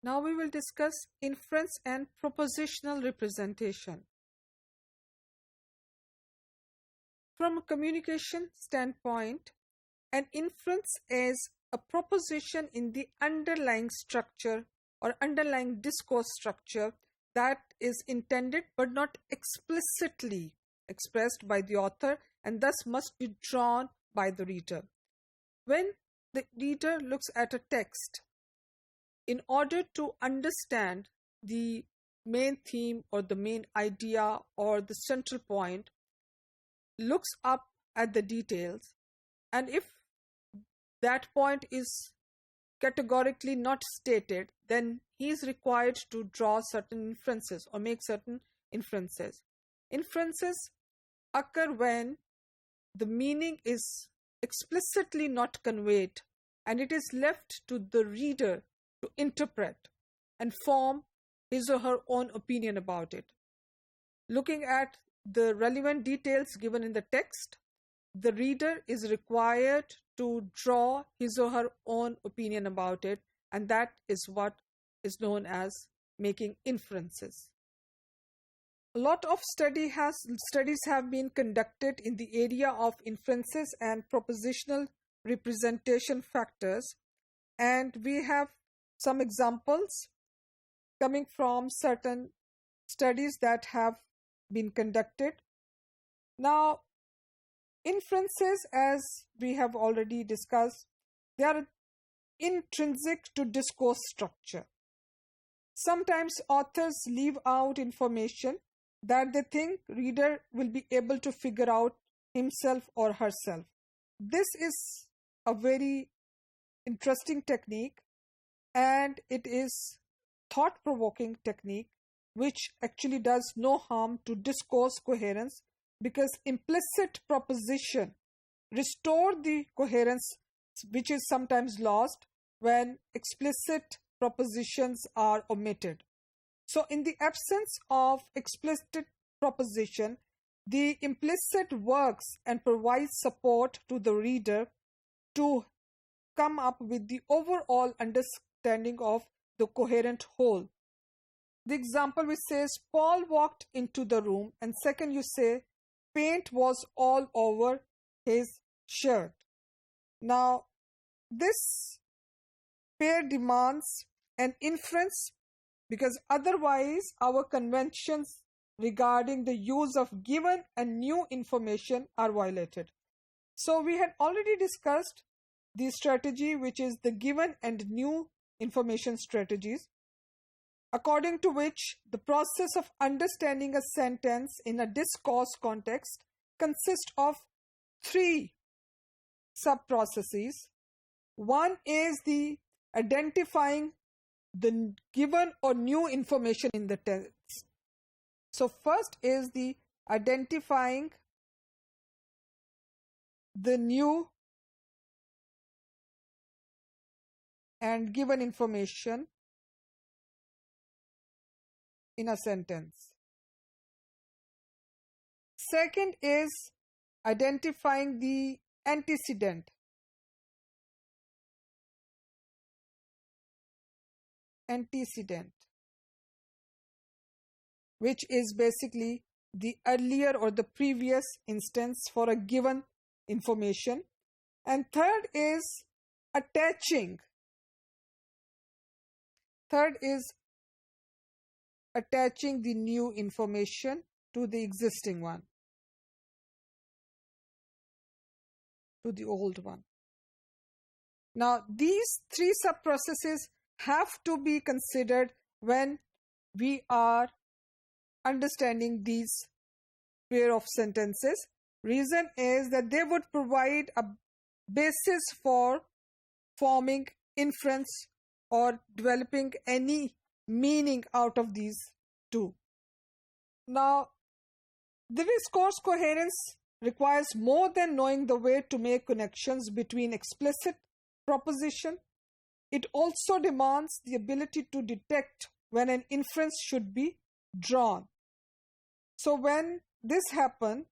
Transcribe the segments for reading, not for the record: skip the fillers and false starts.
Now we will discuss inference and propositional representation. From a communication standpoint, an inference is a proposition in the underlying structure or underlying discourse structure that is intended but not explicitly expressed by the author and thus must be drawn by the reader. When the reader looks at a text, in order to understand the main theme or the main idea or the central point, looks up at the details, and if that point is categorically not stated, then he is required to draw certain inferences or make certain inferences. Inferences occur when the meaning is explicitly not conveyed and it is left to the reader to interpret and form his or her own opinion about it. Looking at the relevant details given in the text, the reader is required to draw his or her own opinion about it, and that is what is known as making inferences. A lot of studies have been conducted in the area of inferences and propositional representation factors, and we have some examples coming from certain studies that have been conducted. Now, inferences, as we have already discussed, they are intrinsic to discourse structure. Sometimes authors leave out information that they think reader will be able to figure out himself or herself. This is a very interesting technique, and it is thought-provoking technique which actually does no harm to discourse coherence, because implicit proposition restore the coherence which is sometimes lost when explicit propositions are omitted. So in the absence of explicit proposition, the implicit works and provides support to the reader to come up with the overall understanding of the coherent whole. The example which says Paul walked into the room, and second you say paint was all over his shirt. Now this pair demands an inference, because otherwise our conventions regarding the use of given and new information are violated. So we had already discussed the strategy which is the given and new information strategies, according to which the process of understanding a sentence in a discourse context consists of three sub-processes. One is the identifying the given or new information in the text. So first is the identifying the new and given information in a sentence. Second is identifying the antecedent. Which is basically the earlier or the previous instance for a given information. And third is attaching. Attaching the new information to the existing one, to the old one. Now these three sub-processes have to be considered when we are understanding these pair of sentences. Reason is that they would provide a basis for forming inference or developing any meaning out of these two. Now, the discourse coherence requires more than knowing the way to make connections between explicit proposition. It also demands the ability to detect when an inference should be drawn. So when this happens,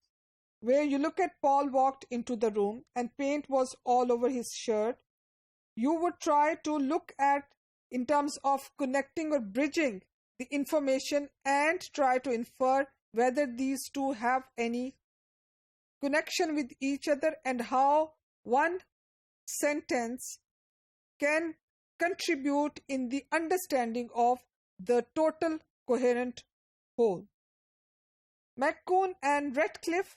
where you look at Paul walked into the room and paint was all over his shirt, you would try to look at in terms of connecting or bridging the information and try to infer whether these two have any connection with each other and how one sentence can contribute in the understanding of the total coherent whole. McCune and Ratcliffe,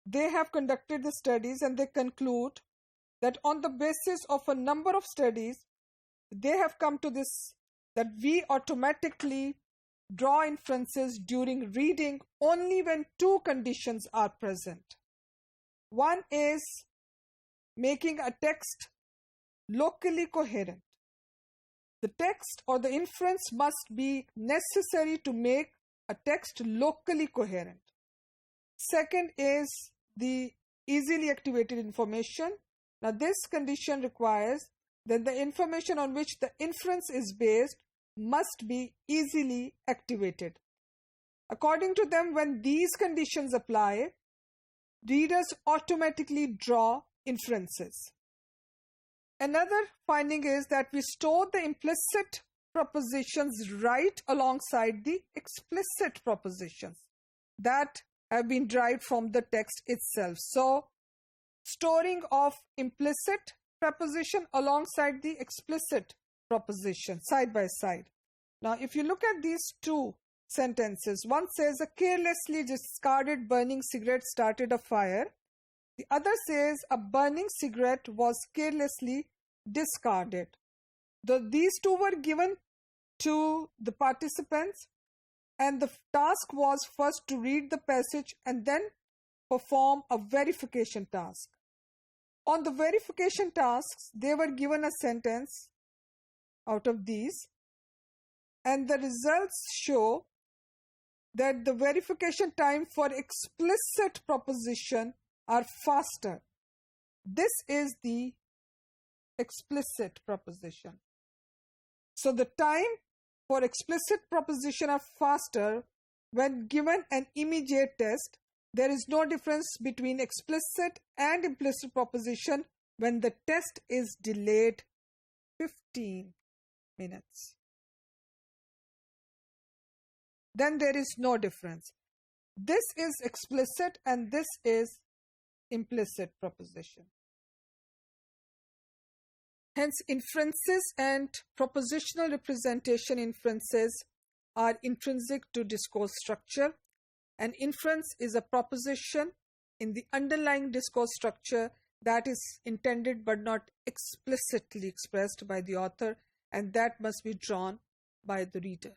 they have conducted the studies and they conclude that on the basis of a number of studies, they have come to this, that we automatically draw inferences during reading only when two conditions are present. One is making a text locally coherent. The text or the inference must be necessary to make a text locally coherent. Second is the easily activated information. Now, this condition requires that the information on which the inference is based must be easily activated. According to them, when these conditions apply, readers automatically draw inferences. Another finding is that we store the implicit propositions right alongside the explicit propositions that have been derived from the text itself. So, storing of implicit proposition alongside the explicit proposition side by side. Now, if you look at these two sentences, one says a carelessly discarded burning cigarette started a fire. The other says a burning cigarette was carelessly discarded. These two were given to the participants, and the task was first to read the passage and then perform a verification task. On the verification tasks, they were given a sentence out of these, and the results show that the verification time for explicit proposition are faster. This is the explicit proposition. So the time for explicit proposition are faster when given an immediate test. There is no difference between explicit and implicit proposition when the test is delayed 15 minutes. Then there is no difference. This is explicit and this is implicit proposition. Hence, inferences and propositional representation inferences are intrinsic to discourse structure. An inference is a proposition in the underlying discourse structure that is intended but not explicitly expressed by the author, and that must be drawn by the reader.